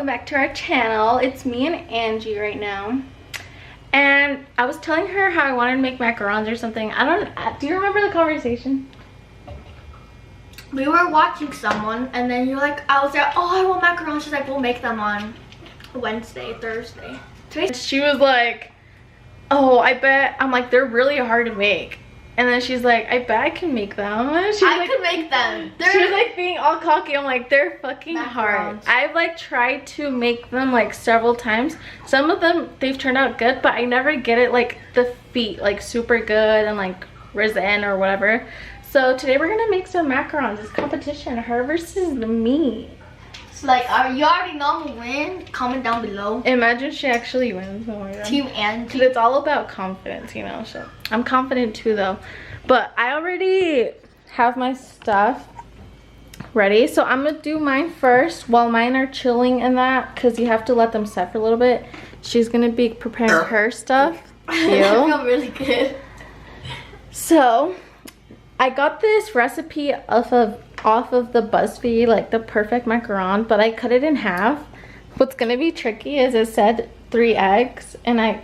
welcome back to our channel. It's me and Angie right now. And I was telling her how I wanted to make macarons or something. Do you remember the conversation? We were watching someone and then you're like, I was like, oh, I want macarons. She's like, we'll make them on Wednesday, Thursday. She was like, oh, I bet. I'm like, they're really hard to make. And then she's like, I bet I can make them. I can make them. She was like being all cocky. I'm like, they're fucking hard. I've like tried to make them like several times. Some of them, they've turned out good, but I never get it like the feet like super good and like risen or whatever. So today we're gonna make some macarons. It's competition, her versus me. So like, you already know I'm gonna win? Comment down below. Imagine she actually wins. Oh my God. Team Angie. Because it's all about confidence, you know. So I'm confident too though. But I already have my stuff ready. So I'm gonna do mine first while mine are chilling in that, because you have to let them set for a little bit. She's gonna be preparing her stuff. I feel really good. So I got this recipe off of the BuzzFeed, like the perfect macaron, but I cut it in half. What's gonna be tricky is it said 3 eggs and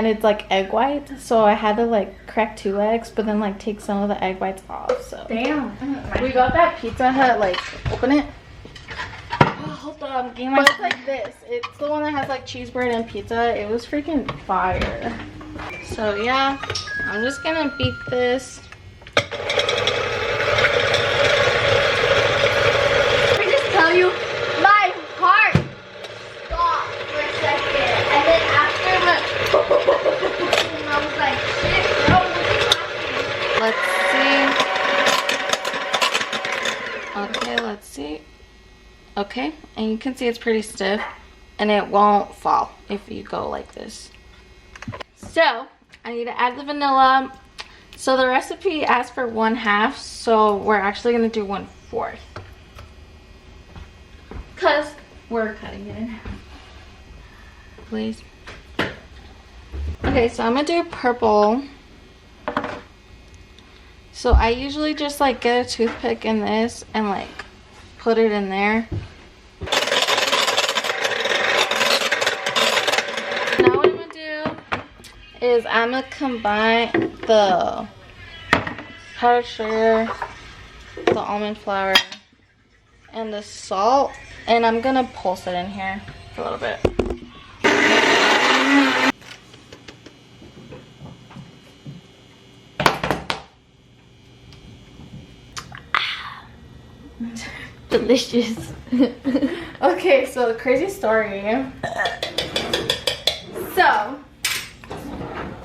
it's like egg whites, so I had to like crack 2 eggs but then like take some of the egg whites off. So damn, we got that Pizza Hut, like open it. Oh, hold on, but it's like this. It's the one that has like cheese bread and pizza. It was freaking fire. So yeah, I'm just gonna beat this. Tell you, my heart stopped for a second, and then after I was like, shit, bro, let's see. Okay, let's see. Okay, and you can see it's pretty stiff and it won't fall if you go like this. So I need to add the vanilla. So the recipe asks for 1/2, so we're actually gonna do 1/4. Because we're cutting it in half. Please. Okay, so I'm gonna do purple. So I usually just like get a toothpick in this and like put it in there. Now what I'm gonna do is I'm gonna combine the powdered sugar, the almond flour, and the salt, and I'm gonna pulse it in here for a little bit. delicious. Okay, so the crazy story. So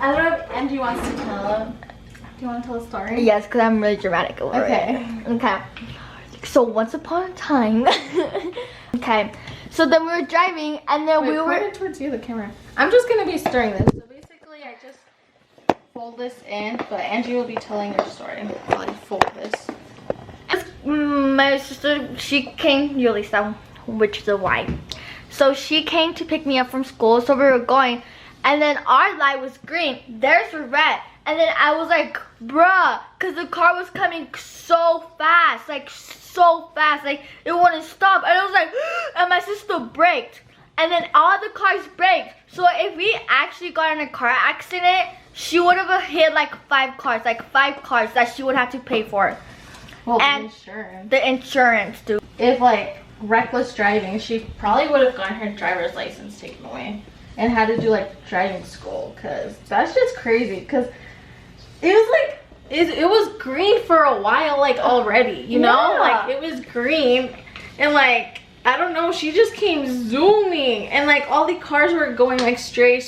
I don't know if Angie wants to tell it. Do you want to tell a story? Yes, because I'm really dramatic over it. Okay. So once upon a time, okay. So then we were driving, and then we were. Point it towards you, the camera. I'm just gonna be stirring this. So basically, I just fold this in, but Angie will be telling her story while I fold this. My sister, she came, Yulisa, which is a Y. So she came to pick me up from school. So we were going, and then our light was green. Theirs were red. And then I was like, bruh, because the car was coming so fast, like it wouldn't stop. And I was like, and my sister braked. And then all the cars braked. So if we actually got in a car accident, she would have hit like 5 cars that she would have to pay for. Well, and the insurance, dude. If like reckless driving, she probably would have gotten her driver's license taken away and had to do like driving school, because that's just crazy. Because it was like it was green for a while, like already, you know, like it was green, and like I don't know, she just came zooming, and like all the cars were going like straight,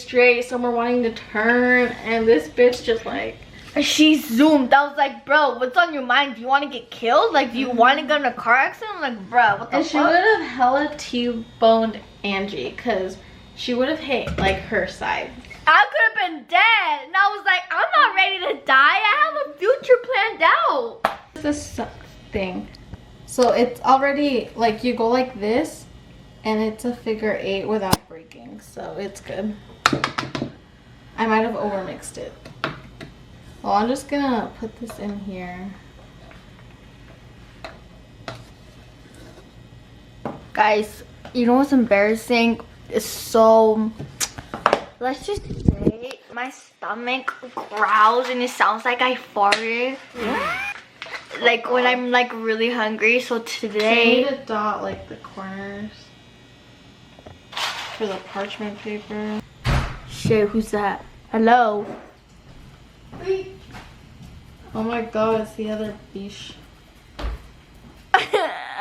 some were wanting to turn, and this bitch just like. She zoomed. I was like, bro, what's on your mind? Do you want to get killed? Like, do you want to get in a car accident? I'm like, bro, what the fuck? And she would have hella T-boned Angie, because she would have hit like her side. I could have been dead. And I was like, I'm not ready to die. I have a future planned out. This thing. So it's already like you go like this, and it's a figure 8 without breaking. So it's good. I might have overmixed it. Well, I'm just gonna put this in here. Guys, You know what's embarrassing? It's so, let's just say my stomach growls and it sounds like I farted. Like when I'm like really hungry. So today, you need to dot like the corners for the parchment paper. Shit, who's that? Hello. Oh my god, it's the other biche.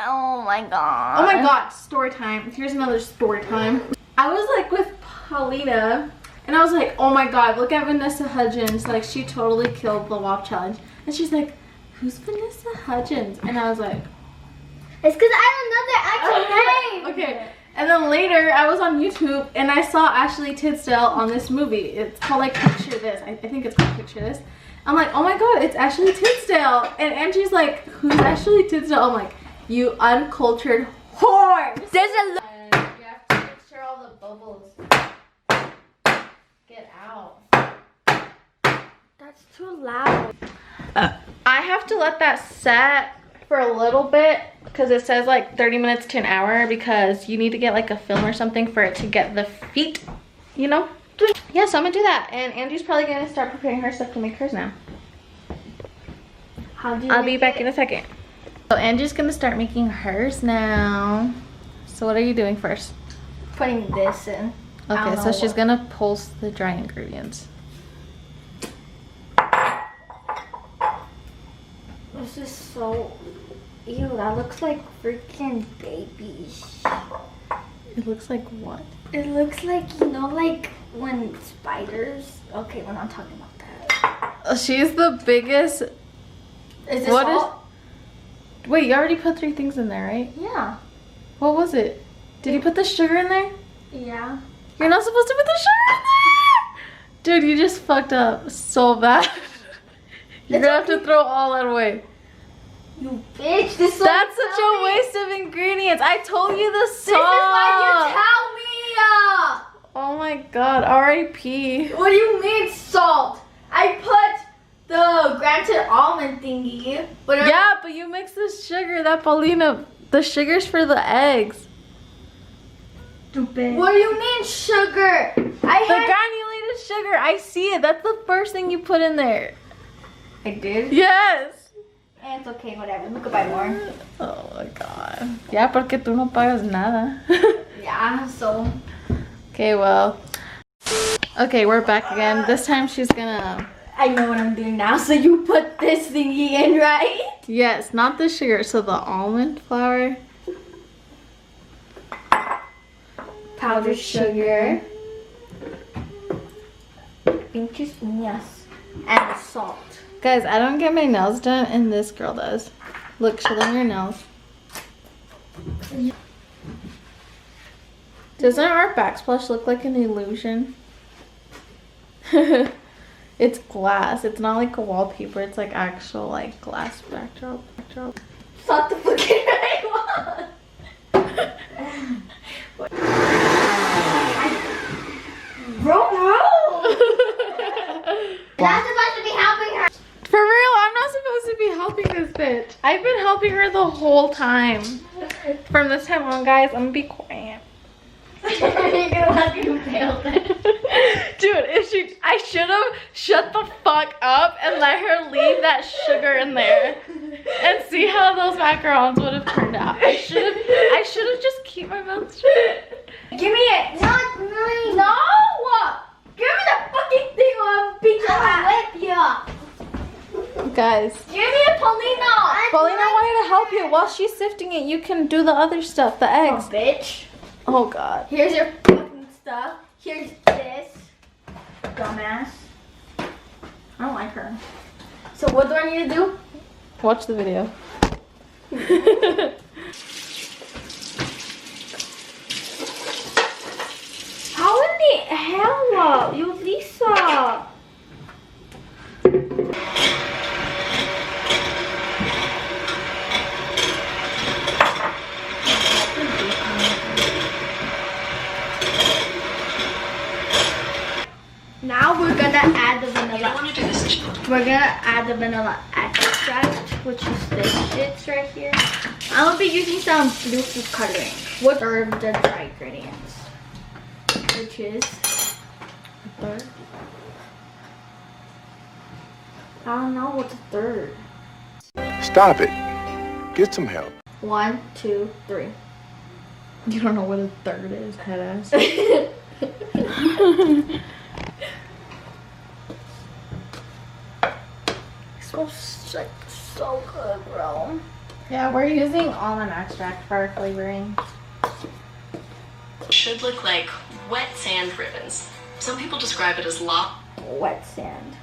Oh my god. Oh my god, story time. Here's another story time. I was like with Paulina and I was like, oh my god, look at Vanessa Hudgens. Like she totally killed the WAP challenge. And she's like, who's Vanessa Hudgens? And I was like, it's because I don't know their actual name. Okay. And then later I was on YouTube and I saw Ashley Tisdale on this movie. It's called like Picture This. I think it's called Picture This. I'm like, oh my god, it's Ashley Tisdale. And Angie's like, who's Ashley Tisdale? I'm like, you uncultured whore. There's a You have to make sure all the bubbles get out. That's too loud. I have to let that set for a little bit because it says like 30 minutes to an hour because you need to get like a film or something for it to get the feet, you know? Yeah, so I'm gonna do that. And Angie's probably gonna start preparing her stuff to make hers now. I'll be back in a second. So Angie's gonna start making hers now. So what are you doing first? Putting this in. Okay, so she's gonna pulse the dry ingredients. This is so, ew, that looks like freaking babies. It looks like what? It looks like, you know, like when spiders, okay, we're not talking about that. She's the biggest. Is this What all? Wait, you already put 3 things in there, right? Yeah. What was it? Did you put the sugar in there? Yeah. You're not supposed to put the sugar in there! Dude, you just fucked up so bad. You're gonna have to throw all that away. You bitch, this is That's such a waste of ingredients. I told you the salt. This is why you tell me. Oh my god, R.I.P. What do you mean salt? I put the granted almond thingy. Whatever. Yeah, but you mix the sugar, that Paulina. The sugar's for the eggs. Stupid. What do you mean sugar? The granulated sugar, I see it. That's the first thing you put in there. I did? Yes. It's okay, whatever. We could buy more. Oh my god. Yeah, porque tú no pagas nada. Yeah, so. Okay, well. Okay, we're back again. This time she's gonna. I know what I'm doing now. So you put this thingy in, right? Yes, not the sugar. So the almond flour. Powdered sugar. Pinches uñas. And salt. Guys, I don't get my nails done and this girl does. Look, show them your nails. Doesn't our backsplash look like an illusion? It's glass. It's not like a wallpaper. It's like actual like glass backdrop. Stop the fucking I want. Bro. Not supposed to be helping her. For real, I'm not supposed to be helping this bitch. I've been helping her the whole time. From this time on, guys, I'm gonna be quiet. You're gonna have you fail that. Dude, I should have shut the fuck up and let her leave that sugar in there and see how those macarons would have turned out. I should have just keep my mouth shut. Give me it. Not mine. No. Give me the fucking thing or I'll beat your ass. Whip you. Guys. Give me it, Paulina. Paulina wanted to help you. While she's sifting it, you can do the other stuff, the eggs. Oh, bitch. Oh, God. Here's your fucking stuff. Here's this. Dumbass. I don't like her. So what do I need to do? Watch the video. How in the hell? You Lisa. Now we're gonna add the vanilla. We're gonna add the vanilla extract, which is this shit right here. I'm gonna be using some blue food coloring. What are the dry ingredients? Which is A third. I don't know what's a third. Stop it. Get some help. 1, 2, 3. You don't know what a third is, headass. Smells like so good, bro. Yeah, we're using almond extract for our flavoring. Should look like wet sand ribbons. Some people describe it as Wet sand.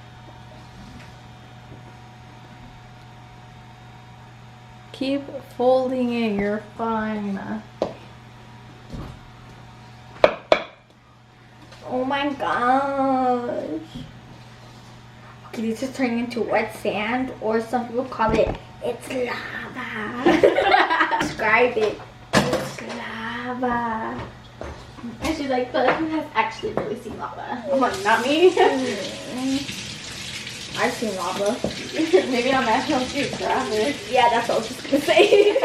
Keep folding it, you're fine. Oh my gosh. Okay, this is turning into wet sand, or some people call it, it's lava. Describe it. It's lava. And she's like, but who has actually really seen lava? I'm like, not me. I've seen lava. Maybe on National Geographic. Yeah, that's what I was just gonna say.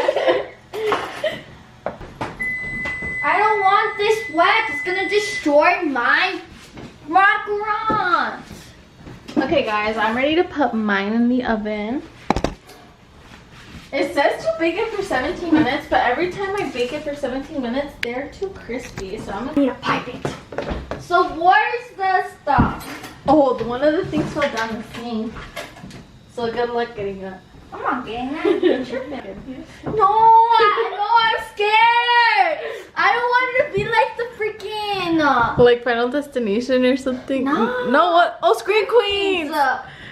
I don't want this wet. It's gonna destroy my macarons. Okay guys, I'm ready to put mine in the oven. It says to bake it for 17 minutes, but every time I bake it for 17 minutes, they're too crispy. So I'm gonna Need to pipe it. So where's the stuff? Oh, one of the things fell down the sink. So good luck getting it. I'm not getting that. No, I'm scared. I don't want it to be like the freaking. Like Final Destination or something? No. No, what? Oh, Scream Queens!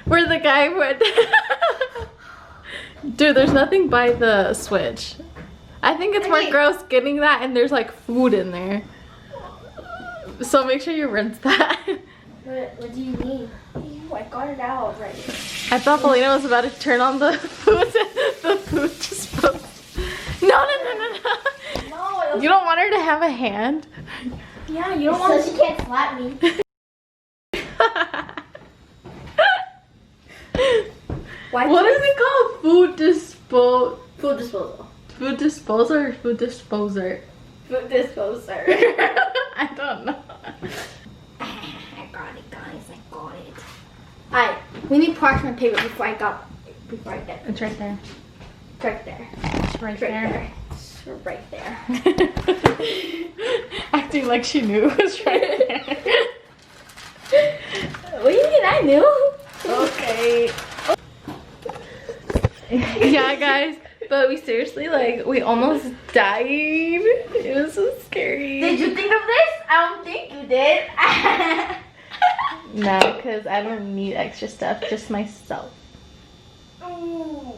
Where the guy went. Dude, there's nothing by the switch. I think it's more gross getting that and there's like food in there. So make sure you rinse that. What do you need? Ew, I got it out already. I thought Paulina was about to turn on the food disposal. No. No. You don't want her to have a hand? Yeah, you don't want. So she can't slap me. What is it called? Food disposal. Food disposal. Food disposal or food disposer? Food disposer. I don't know. I got it, guys. I got it. Alright, we need parchment paper before I get. It's right there. It's right there. It's right there. It's right there. Acting like she knew it was right there. What do you mean I knew? Okay. Yeah, guys. But we seriously, like, we almost died. It was so scary. Did you think of this? I don't think you did. No, because I don't need extra stuff, just myself. Ooh.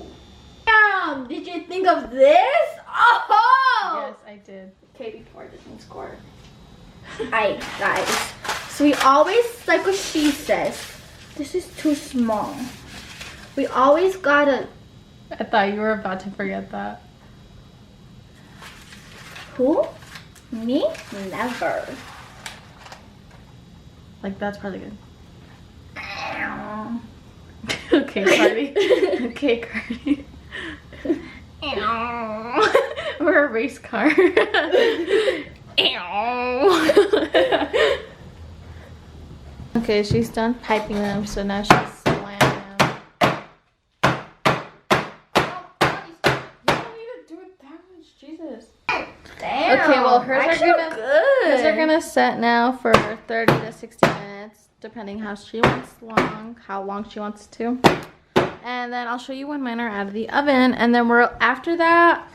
Damn, did you think of this? Oh! Yes, I did. Okay, before this one score. Alright, guys. So we always, like what she says, this is too small. We always gotta. I thought you were about to forget that. Who? Me? Never. Like, that's probably good. Okay, Cardi. Okay, Cardi. We're a race car. Okay, she's done piping them, so now she's slamming them. You don't need to do it that much, Jesus. Damn. Okay, well, hers are good. gonna set now for 30 to 60 minutes, depending how long she wants to. And then I'll show you when mine are out of the oven, and then after that.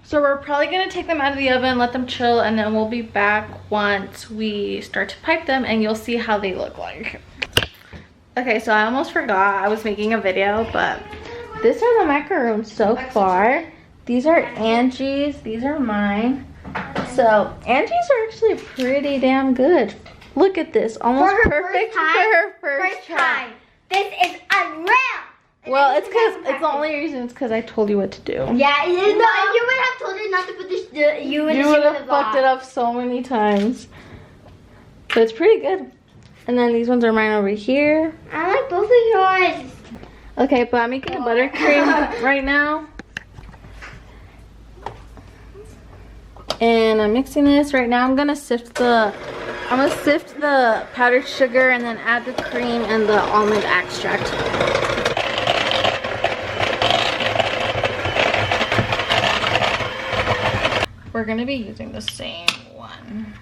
So we're probably gonna take them out of the oven, let them chill, and then we'll be back once we start to pipe them, and you'll see how they look like. Okay, so I almost forgot I was making a video, but these are the macarons so far. These are Angie's, these are mine. So Angie's are actually pretty damn good. Look at this, almost perfect for her first try. This is unreal. Well, it's the only reason it's because I told you what to do. Yeah, you would have told her not to put this. You would have fucked it up so many times. But it's pretty good. And then these ones are mine over here. I like both of yours. Okay, but I'm making a buttercream right now. And I'm mixing this right now. I'm gonna sift the powdered sugar and then add the cream and the almond extract. We're gonna be using the same one.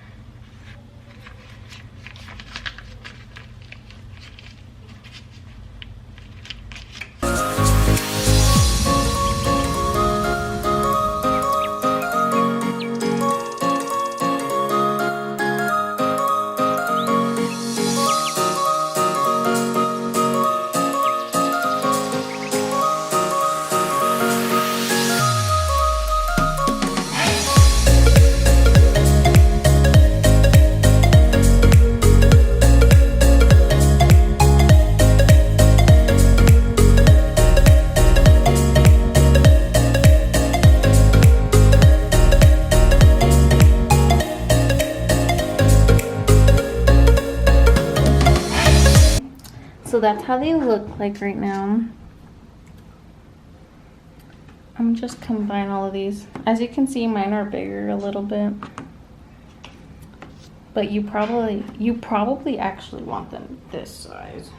So that's how they look like right now. I'm just combine all of these. As you can see, mine are bigger a little bit. But you probably actually want them this size.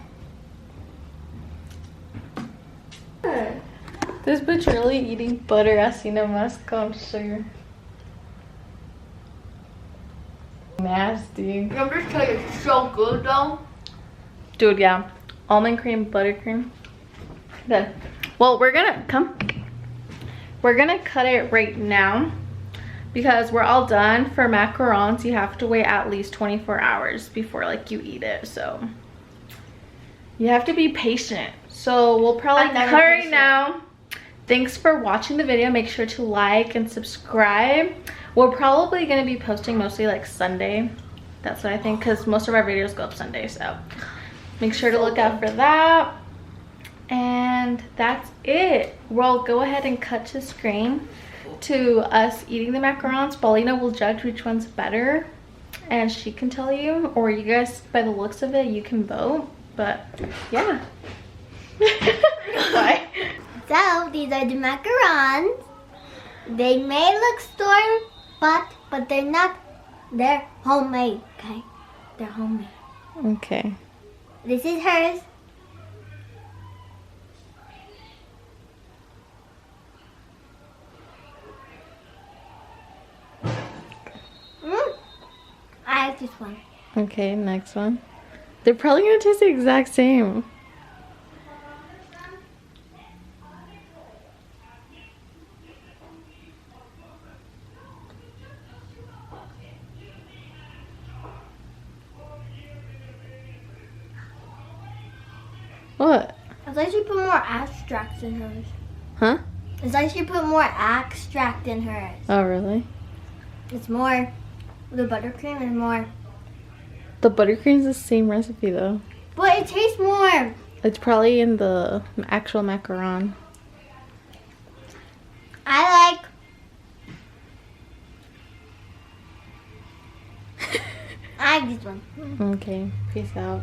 This bitch really eating butter asina más con sugar. Nasty. I'm just telling you, it's so good though. Dude, yeah. Almond cream, buttercream. Good. Well, we're gonna cut it right now because we're all done. For macarons, you have to wait at least 24 hours before like you eat it. So you have to be patient. So we'll probably cut right now. Thanks for watching the video. Make sure to like and subscribe. We're probably gonna be posting mostly like Sunday. That's what I think, because most of our videos go up Sunday. So make sure to look out for that. And that's it. We'll go ahead and cut to screen to us eating the macarons. Paulina will judge which one's better, and she can tell you, or you guys, by the looks of it, you can vote. But yeah. Bye. So these are the macarons. They may look store-bought, but they're not. They're homemade, okay? They're homemade. Okay. This is hers. I have this one. Okay, next one. They're probably gonna taste the exact same. What? It's like she put more extract in hers. Huh? It's like she put more extract in hers. Oh, really? It's more, the buttercream is more. The buttercream's the same recipe though. But it tastes more. It's probably in the actual macaron. I like this one. Okay, peace out.